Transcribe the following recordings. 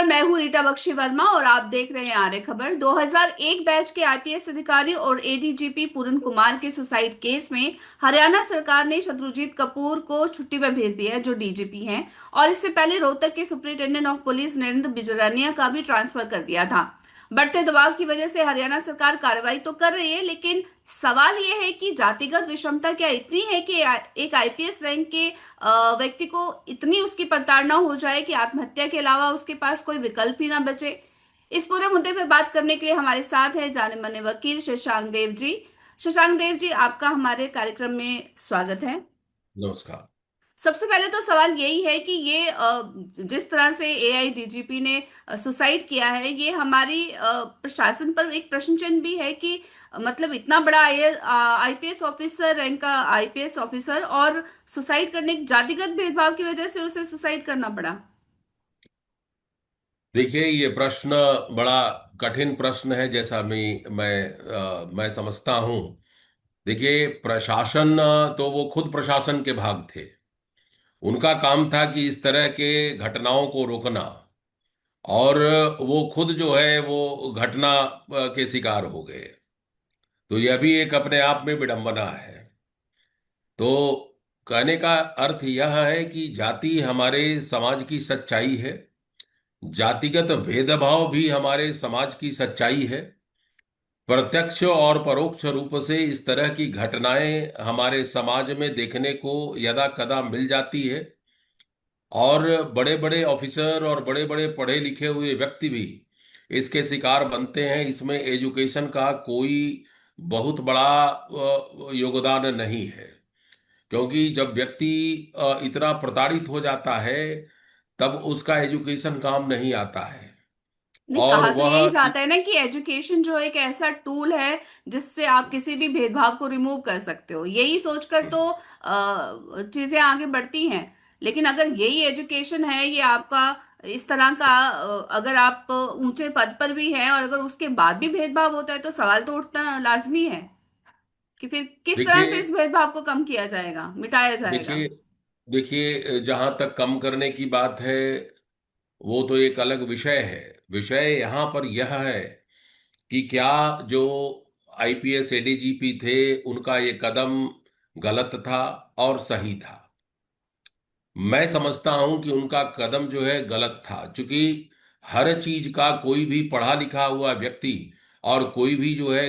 नमस्कार। मैं हूँ रीटा बख्शी वर्मा और आप देख रहे हैं आर्य खबर। 2001 बैच के आईपीएस अधिकारी और एडीजीपी पूरन कुमार के सुसाइड केस में हरियाणा सरकार ने शत्रुजीत कपूर को छुट्टी पर भेज दिया है, जो डीजीपी हैं। और इससे पहले रोहतक के सुपरिटेंडेंट ऑफ पुलिस नरेंद्र बिजरानिया का भी ट्रांसफर कर दिया था। बढ़ते दबाव की वजह से हरियाणा सरकार कार्रवाई तो कर रही है, लेकिन सवाल यह है कि जातिगत विषमता क्या इतनी है कि एक आईपीएस रैंक के व्यक्ति को इतनी उसकी प्रताड़ना हो जाए कि आत्महत्या के अलावा उसके पास कोई विकल्प ही ना बचे। इस पूरे मुद्दे पर बात करने के लिए हमारे साथ है जाने माने वकील शशांक देव जी। शशांक देव जी, आपका हमारे कार्यक्रम में स्वागत है। नमस्कार। सबसे पहले तो सवाल यही है कि ये जिस तरह से एआईडीजीपी ने सुसाइड किया है, ये हमारी प्रशासन पर एक प्रश्न चिन्ह भी है कि मतलब इतना बड़ा आईपीएस ऑफिसर रैंक का आईपीएस ऑफिसर और सुसाइड करने जातिगत भेदभाव की वजह से उसे सुसाइड करना पड़ा। देखिए, ये प्रश्न बड़ा कठिन प्रश्न है, जैसा मैं समझता हूँ। देखिए, प्रशासन तो वो खुद प्रशासन के भाग थे। उनका काम था कि इस तरह के घटनाओं को रोकना, और वो खुद जो है वो घटना के शिकार हो गए। तो यह भी एक अपने आप में विडंबना है। तो कहने का अर्थ यह है कि जाति हमारे समाज की सच्चाई है। जातिगत भेदभाव भी हमारे समाज की सच्चाई है। प्रत्यक्ष और परोक्ष रूप से इस तरह की घटनाएं हमारे समाज में देखने को यदा कदा मिल जाती है। और बड़े बड़े ऑफिसर और बड़े बड़े पढ़े लिखे हुए व्यक्ति भी इसके शिकार बनते हैं। इसमें एजुकेशन का कोई बहुत बड़ा योगदान नहीं है। क्योंकि जब व्यक्ति इतना प्रताड़ित हो जाता है, तब उसका एजुकेशन काम नहीं आता है। नहीं, और कहा तो वह यही जाता है ना कि एजुकेशन जो एक ऐसा टूल है जिससे आप किसी भी भेदभाव को रिमूव कर सकते हो, यही सोचकर तो चीजें आगे बढ़ती हैं। लेकिन अगर यही एजुकेशन है, ये आपका इस तरह का अगर आप ऊंचे पद पर भी हैं और अगर उसके बाद भी भेदभाव होता है, तो सवाल तो उठना लाजमी है कि फिर किस तरह से देखिए इस भेदभाव को कम किया जाएगा, मिटाया जाएगा। देखिए देखिए, जहां तक कम करने की बात है, वो तो एक अलग विषय है। विषय यहाँ पर यह है कि क्या जो आईपीएस एडीजीपी थे, उनका ये कदम गलत था और सही था। मैं समझता हूं कि उनका कदम जो है गलत था, क्योंकि हर चीज का कोई भी पढ़ा लिखा हुआ व्यक्ति और कोई भी जो है,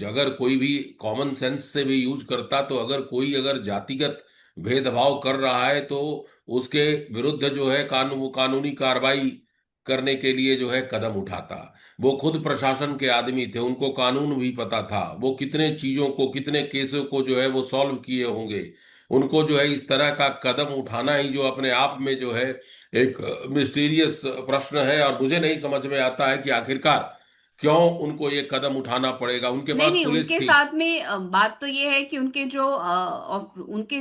अगर कोई भी कॉमन सेंस से भी यूज करता, तो अगर कोई अगर जातिगत भेदभाव कर रहा है, तो उसके विरुद्ध जो है कानूनी कार्रवाई करने के लिए जो है कदम उठाता। वो खुद प्रशासन के आदमी थे, उनको कानून भी पता था। वो कितने चीजों को, कितने केसों को जो है वो सॉल्व किए होंगे। उनको जो है इस तरह का कदम उठाना ही जो अपने आप में जो है एक मिस्टीरियस प्रश्न है। और मुझे नहीं समझ में आता है कि आखिरकार क्यों उनको ये कदम उठाना पड़ेगा। उनके नहीं पास नहीं, पुलिस उनके थी। साथ में बात तो ये है कि उनके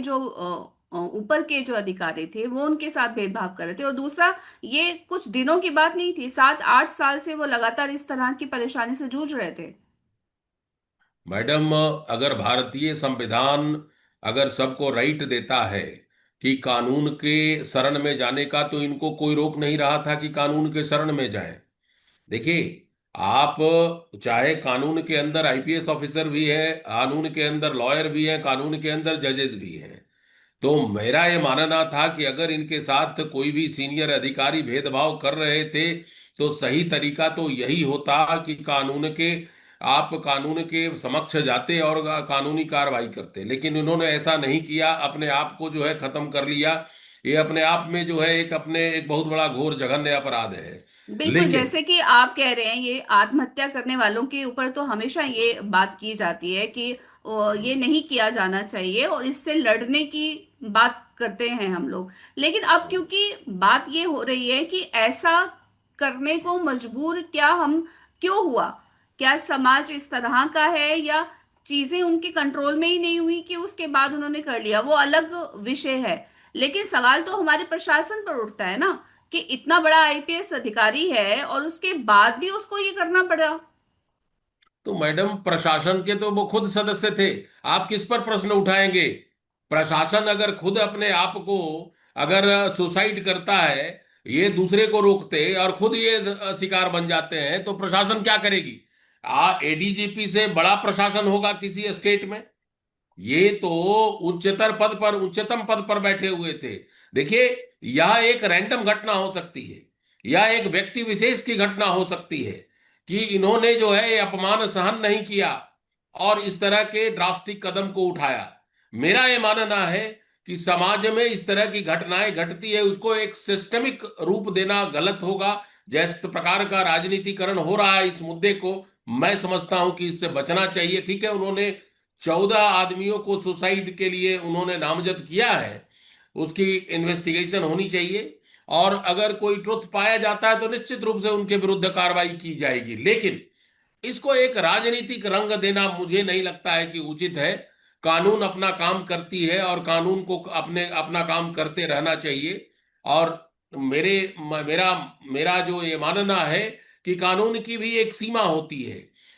जो ऊपर के जो अधिकारी थे वो उनके साथ भेदभाव कर रहे थे। और दूसरा, ये कुछ दिनों की बात नहीं थी, 7-8 साल से वो लगातार इस तरह की परेशानी से जूझ रहे थे। मैडम, अगर भारतीय संविधान अगर सबको राइट देता है कि कानून के शरण में जाने का, तो इनको कोई रोक नहीं रहा था कि कानून के शरण में जाएं। देखिए, आप चाहे कानून के अंदर आईपीएस ऑफिसर भी है, कानून के अंदर लॉयर भी है, कानून के अंदर जजेस भी हैं। तो मेरा ये मानना था कि अगर इनके साथ कोई भी सीनियर अधिकारी भेदभाव कर रहे थे, तो सही तरीका तो यही होता कि आप कानून के समक्ष जाते और कानूनी कार्रवाई करते। लेकिन इन्होंने ऐसा नहीं किया, अपने आप को जो है खत्म कर लिया। ये अपने आप में जो है एक बहुत बड़ा घोर जघन्य अपराध है। बिल्कुल, लेकिन जैसे कि आप कह रहे हैं, ये आत्महत्या करने वालों के ऊपर तो हमेशा ये बात की जाती है कि ये नहीं किया जाना चाहिए और इससे लड़ने की बात करते हैं हम लोग। लेकिन अब क्योंकि बात ये हो रही है कि ऐसा करने को मजबूर क्या हम क्यों हुआ, क्या समाज इस तरह का है या चीजें उनके कंट्रोल में ही नहीं हुई कि उसके बाद उन्होंने कर लिया, वो अलग विषय है। लेकिन सवाल तो हमारे प्रशासन पर उठता है ना कि इतना बड़ा आईपीएस अधिकारी है और उसके बाद भी उसको ये करना पड़ा। तो मैडम, प्रशासन के तो वो खुद सदस्य थे। आप किस पर प्रश्न उठाएंगे? प्रशासन अगर खुद अपने आप को अगर सुसाइड करता है, ये दूसरे को रोकते और खुद ये शिकार बन जाते हैं, तो प्रशासन क्या करेगी? एडीजीपी से बड़ा प्रशासन होगा किसी स्टेट में? ये तो उच्चतर पद पर, उच्चतम पद पर बैठे हुए थे। देखिए, यह एक रैंडम घटना हो सकती है, यह एक व्यक्ति विशेष की घटना हो सकती है कि इन्होंने जो है ये अपमान सहन नहीं किया और इस तरह के ड्रास्टिक कदम को उठाया। मेरा ये मानना है कि समाज में इस तरह की घटनाएं घटती है, उसको एक सिस्टमिक रूप देना गलत होगा। जिस प्रकार का राजनीतिकरण हो रहा है इस मुद्दे को, मैं समझता हूं कि इससे बचना चाहिए। ठीक है, उन्होंने 14 आदमियों को सुसाइड के लिए उन्होंने नामजद किया है, उसकी इन्वेस्टिगेशन होनी चाहिए, और अगर कोई ट्रुथ पाया जाता है तो निश्चित रूप से उनके विरुद्ध कार्रवाई की जाएगी। लेकिन इसको एक राजनीतिक रंग देना मुझे नहीं लगता है कि उचित है। कानून अपना काम करती है और कानून को अपने अपना काम करते रहना चाहिए। और मेरे मेरा मेरा जो ये मानना है कि कानून की भी एक सीमा होती है।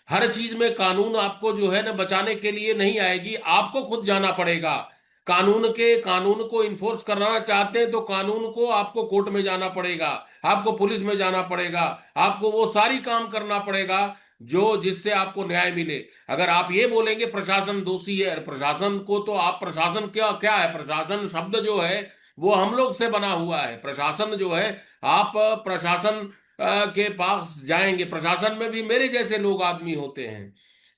हर चीज में कानून आपको जो है ना बचाने के लिए नहीं आएगी, आपको खुद जाना पड़ेगा। कानून को इन्फोर्स कराना चाहते हैं तो कानून को आपको कोर्ट में जाना पड़ेगा, आपको पुलिस में जाना पड़ेगा, आपको वो सारी काम करना पड़ेगा जो जिससे आपको न्याय मिले। अगर आप ये बोलेंगे प्रशासन दोषी है, प्रशासन को तो आप, प्रशासन क्या क्या है? प्रशासन शब्द जो है वो हम लोग से बना हुआ है। प्रशासन जो है, आप प्रशासन के पास जाएंगे, प्रशासन में भी मेरे जैसे लोग आदमी होते हैं।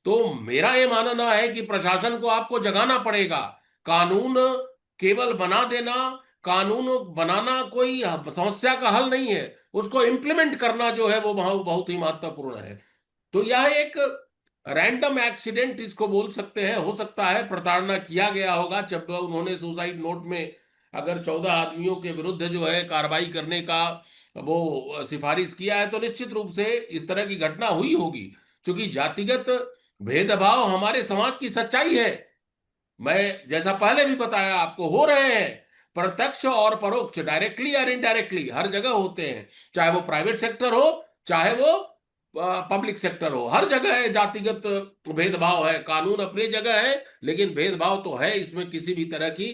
तो मेरा ये मानना है कि प्रशासन को आपको जगाना पड़ेगा। कानून केवल बना देना, कानून बनाना कोई समस्या का हल नहीं है, उसको इम्प्लीमेंट करना जो है वो बहुत बहुत ही महत्वपूर्ण है। तो यह एक रैंडम एक्सीडेंट इसको बोल सकते हैं। हो सकता है प्रताड़ना किया गया होगा जब उन्होंने सुसाइड नोट में अगर 14 आदमियों के विरुद्ध जो है कार्रवाई करने का वो सिफारिश किया है, तो निश्चित रूप से इस तरह की घटना हुई होगी। क्योंकि जातिगत भेदभाव हमारे समाज की सच्चाई है। मैं जैसा पहले भी बताया आपको, हो रहे हैं प्रत्यक्ष और परोक्ष, डायरेक्टली और इनडायरेक्टली हर जगह होते हैं। चाहे वो प्राइवेट सेक्टर हो, चाहे वो पब्लिक सेक्टर हो, हर जगह है जातिगत भेदभाव है। कानून अपनी जगह है, लेकिन भेदभाव तो है, इसमें किसी भी तरह की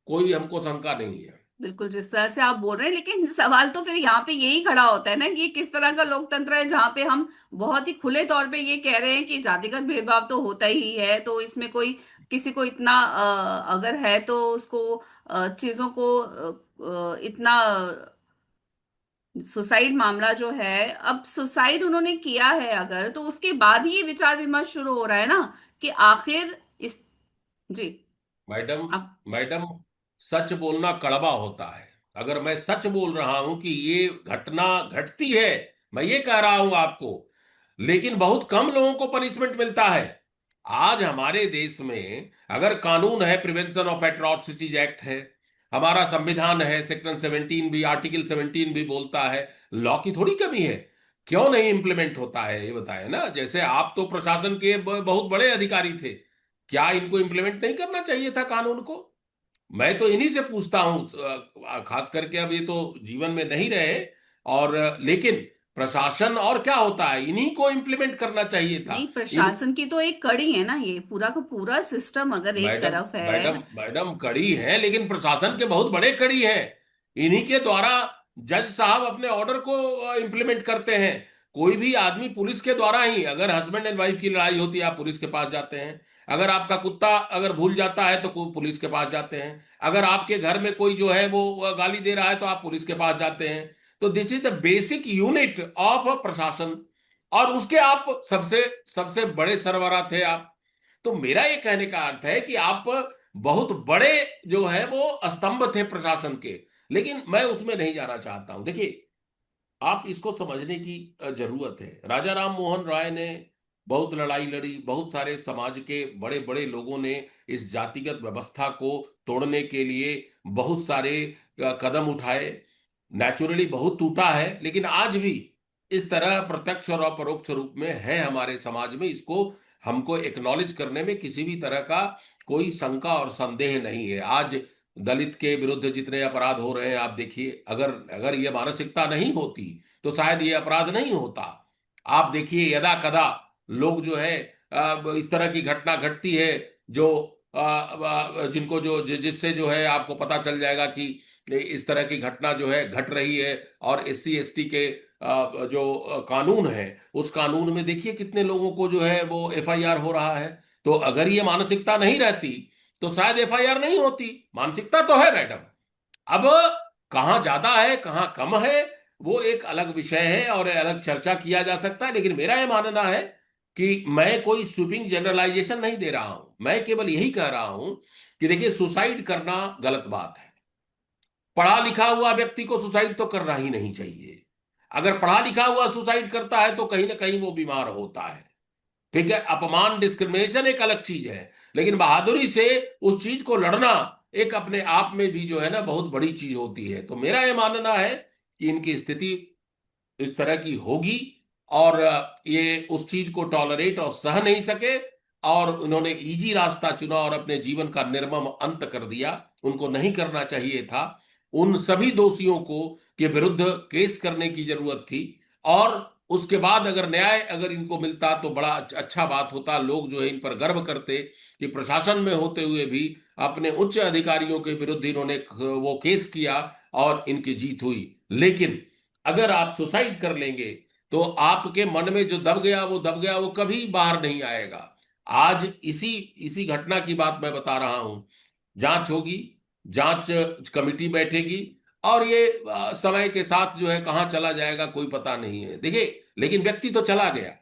कोई हमको शंका नहीं है। बिल्कुल जिस तरह से आप बोल रहे हैं, लेकिन सवाल तो फिर यहाँ पे यही खड़ा होता है ना कि ये किस तरह का लोकतंत्र है जहाँ पे हम बहुत ही खुले तौर पे ये कह रहे हैं कि जातिगत भेदभाव तो होता ही है, तो इसमें कोई किसी को इतना अगर है तो उसको चीजों को इतना सुसाइड मामला जो है, अब सुसाइड उन्होंने किया है अगर, तो उसके बाद ही ये विचार विमर्श शुरू हो रहा है ना कि आखिर इस। जी। मैडम, आप। मैडम, सच बोलना कड़वा होता है। अगर मैं सच बोल रहा हूं कि ये घटना घटती है, मैं ये कह रहा हूं आपको, लेकिन बहुत कम लोगों को पनिशमेंट मिलता है। आज हमारे देश में अगर कानून है, प्रिवेंशन ऑफ एट्रॉसिटीज एक्ट है, हमारा संविधान है, सेक्शन 17 भी, आर्टिकल 17 भी बोलता है, लॉ की थोड़ी कमी है। क्यों नहीं इंप्लीमेंट होता है ये बताएं ना। जैसे आप तो प्रशासन के बहुत बड़े अधिकारी थे, क्या इनको इंप्लीमेंट नहीं करना चाहिए था कानून को? मैं तो इन्हीं से पूछता हूं, खास करके अब ये तो जीवन में नहीं रहे, और लेकिन प्रशासन और क्या होता है, इन्हीं को इंप्लीमेंट करना चाहिए था। नहीं, इन प्रशासन की तो एक कड़ी है ना, ये पूरा का पूरा सिस्टम अगर एक मैडम, तरफ है। मैडम कड़ी है, लेकिन प्रशासन के बहुत बड़े कड़ी है। इन्हीं के द्वारा जज साहब अपने ऑर्डर को इंप्लीमेंट करते हैं। कोई भी आदमी पुलिस के द्वारा ही, अगर हस्बैंड एंड वाइफ की लड़ाई होती है आप पुलिस के पास जाते हैं। अगर आपका कुत्ता अगर भूल जाता है तो पुलिस के पास जाते हैं। अगर आपके घर में कोई जो है वो गाली दे रहा है तो आप पुलिस के पास जाते हैं। तो this is the basic unit of प्रशासन, और उसके आप सबसे सबसे बड़े सरबराह थे आप। तो मेरा ये कहने का अर्थ है कि आप बहुत बड़े जो है वो स्तंभ थे प्रशासन के। लेकिन मैं उसमें नहीं जाना चाहता हूं। देखिए, आप इसको समझने की जरूरत है। राजा राम मोहन राय ने बहुत लड़ाई लड़ी, बहुत सारे समाज के बड़े बड़े लोगों ने इस जातिगत व्यवस्था को तोड़ने के लिए बहुत सारे कदम उठाए। नेचुरली बहुत टूटा है, लेकिन आज भी इस तरह प्रत्यक्ष और अपरोक्ष रूप में है हमारे समाज में। इसको हमको एक्नॉलेज करने में किसी भी तरह का कोई शंका और संदेह नहीं है। आज दलित के विरुद्ध जितने अपराध हो रहे हैं आप देखिए, अगर अगर ये मानसिकता नहीं होती तो शायद ये अपराध नहीं होता। आप देखिए, यदा कदा लोग जो है इस तरह की घटना घटती है जो जिनको जो जिससे जो है आपको पता चल जाएगा कि इस तरह की घटना जो है घट रही है। और एससी एसटी के जो कानून है, उस कानून में देखिए कितने लोगों को जो है वो एफआईआर हो रहा है। तो अगर ये मानसिकता नहीं रहती तो शायद एफआईआर नहीं होती। मानसिकता तो है मैडम। अब कहाँ ज्यादा है कहाँ कम है वो एक अलग विषय है और अलग चर्चा किया जा सकता है, लेकिन मेरा यह मानना है कि मैं कोई स्वीपिंग जनरलाइजेशन नहीं दे रहा हूं। मैं केवल यही कह रहा हूं कि देखिए, सुसाइड करना गलत बात है। पढ़ा लिखा हुआ व्यक्ति को सुसाइड तो करना ही नहीं चाहिए। अगर पढ़ा लिखा हुआ सुसाइड करता है तो कहीं ना कहीं वो बीमार होता है। ठीक है, अपमान डिस्क्रिमिनेशन एक अलग चीज है, लेकिन बहादुरी से उस चीज को लड़ना एक अपने आप में भी जो है ना बहुत बड़ी चीज होती है। तो मेरा यह मानना है कि इनकी स्थिति इस तरह की होगी और ये उस चीज को टॉलरेट और सह नहीं सके, और उन्होंने इजी रास्ता चुना और अपने जीवन का निर्मम अंत कर दिया। उनको नहीं करना चाहिए था। उन सभी दोषियों को के विरुद्ध केस करने की जरूरत थी। और उसके बाद अगर न्याय अगर इनको मिलता तो बड़ा अच्छा बात होता। लोग जो है इन पर गर्व करते कि प्रशासन में होते हुए भी अपने उच्च अधिकारियों के विरुद्ध इन्होंने वो केस किया और इनकी जीत हुई। लेकिन अगर आप सुसाइड कर लेंगे तो आपके मन में जो दब गया वो दब गया, वो कभी बाहर नहीं आएगा। आज इसी इसी घटना की बात मैं बता रहा हूं। जांच होगी, जांच कमेटी बैठेगी, और ये समय के साथ जो है कहाँ चला जाएगा कोई पता नहीं है। देखिए, लेकिन व्यक्ति तो चला गया।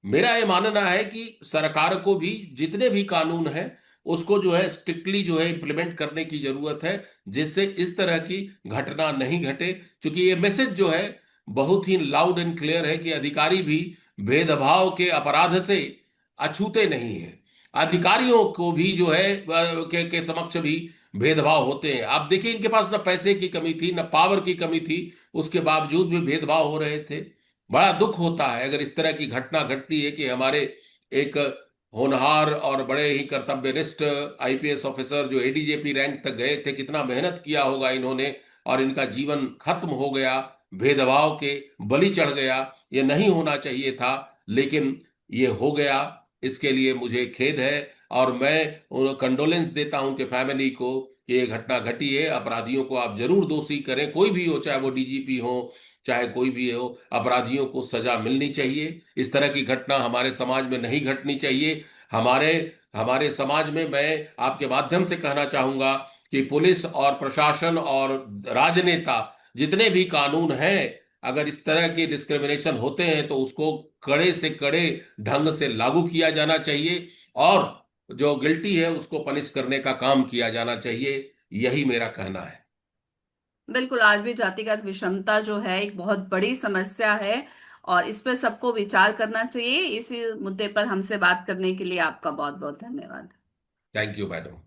मेरा ये मानना है कि सरकार को भी जितने भी कानून हैं उसको जो है स्ट्रिक्टली जो है इम्प्लीमेंट करने की जरूरत है, जिससे इस तरह की घटना नहीं घटे। क्योंकि ये मैसेज जो है बहुत ही लाउड एंड क्लियर है कि अधिकारी भी भेदभाव के अपराध से अछूते नहीं है। अधिकारियों को भी जो है के समक्ष भी भेदभाव होते हैं। आप देखिए, इनके पास ना पैसे की कमी थी ना पावर की कमी थी, उसके बावजूद भी भेदभाव हो रहे थे। बड़ा दुख होता है अगर इस तरह की घटना घटती है कि हमारे एक होनहार और बड़े ही कर्तव्यनिष्ठ आईपीएस ऑफिसर जो एडीजीपी रैंक तक गए थे, कितना मेहनत किया होगा इन्होंने, और इनका जीवन खत्म हो गया, भेदभाव के बलि चढ़ गया। ये नहीं होना चाहिए था, लेकिन ये हो गया। इसके लिए मुझे खेद है और मैं कंडोलेंस देता हूं उनके फैमिली को कि ये घटना घटी है। अपराधियों को आप जरूर दोषी करें, कोई भी हो, चाहे वो डीजीपी हो चाहे कोई भी हो, अपराधियों को सजा मिलनी चाहिए। इस तरह की घटना हमारे समाज में नहीं घटनी चाहिए। हमारे हमारे समाज में मैं आपके माध्यम से कहना चाहूंगा कि पुलिस और प्रशासन और राजनेता जितने भी कानून हैं, अगर इस तरह के डिस्क्रिमिनेशन होते हैं तो उसको कड़े से कड़े ढंग से लागू किया जाना चाहिए, और जो गिल्टी है उसको पनिश करने का काम किया जाना चाहिए। यही मेरा कहना है। बिल्कुल, आज भी जातिगत विषमता जो है एक बहुत बड़ी समस्या है और इस पर सबको विचार करना चाहिए। इसी मुद्दे पर हमसे बात करने के लिए आपका बहुत बहुत धन्यवाद। Thank you madam.